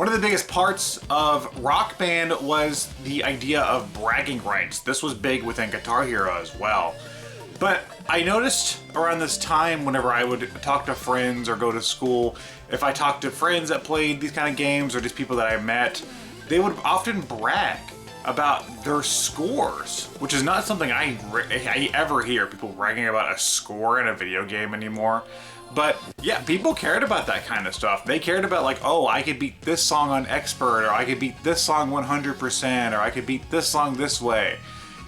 One of the biggest parts of Rock Band was the idea of bragging rights. This was big within Guitar Hero as well. But I noticed around this time, whenever I would talk to friends or go to school, if I talked to friends that played these kind of games or just people that I met, they would often brag about their scores, which is not something I ever hear people bragging about a score in a video game anymore. But yeah, people cared about that kind of stuff. They cared about like, oh, I could beat this song on Expert, or I could beat this song 100%, or I could beat this song this way.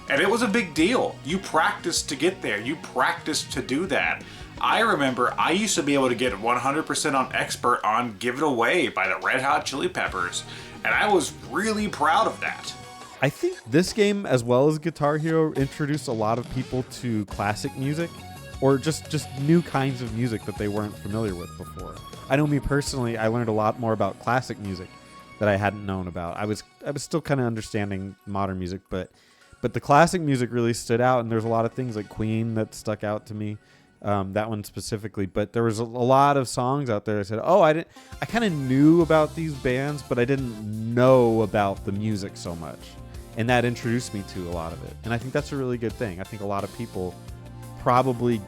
And it was a big deal. You practiced to get there. You practiced to do that. I remember I used to be able to get 100% on Expert on Give It Away by the Red Hot Chili Peppers. And I was really proud of that. I think this game, as well as Guitar Hero, introduced a lot of people to classic music, or just new kinds of music that they weren't familiar with before. I know me personally, I learned a lot more about classic music that I hadn't known about. I was still kind of understanding modern music, but the classic music really stood out, and there's a lot of things like Queen that stuck out to me, that one specifically. But there was a lot of songs out there that said, oh, I kind of knew about these bands, but I didn't know about the music so much. And that introduced me to a lot of it. And I think that's a really good thing. I think a lot of people probably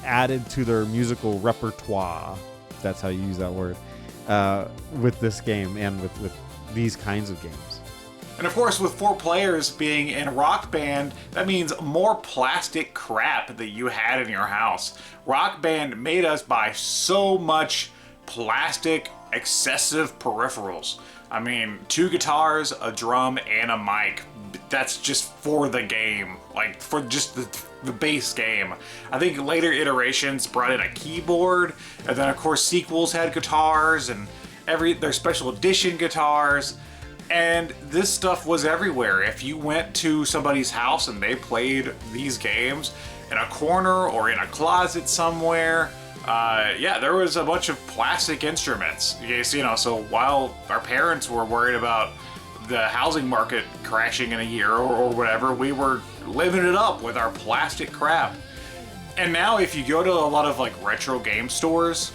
added to their musical repertoire, if that's how you use that word, with this game and with these kinds of games. And of course, with 4 players being in Rock Band, that means more plastic crap that you had in your house. Rock Band made us buy so much plastic, excessive peripherals. I mean, 2 guitars, a drum, and a mic. That's just for the game, like for just the base game. I think later iterations brought in a keyboard, and then of course sequels had guitars and their special edition guitars. And this stuff was everywhere. If you went to somebody's house and they played these games in a corner or in a closet somewhere, yeah, there was a bunch of plastic instruments. So while our parents were worried about the housing market crashing in a year or whatever, we were living it up with our plastic crap. And now if you go to a lot of like retro game stores,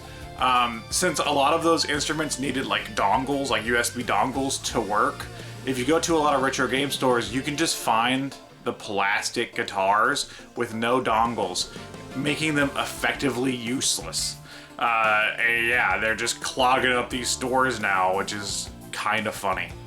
since a lot of those instruments needed like dongles, like USB dongles to work, if you go to a lot of retro game stores, you can just find the plastic guitars with no dongles, making them effectively useless. And yeah, they're just clogging up these stores now, which is kind of funny.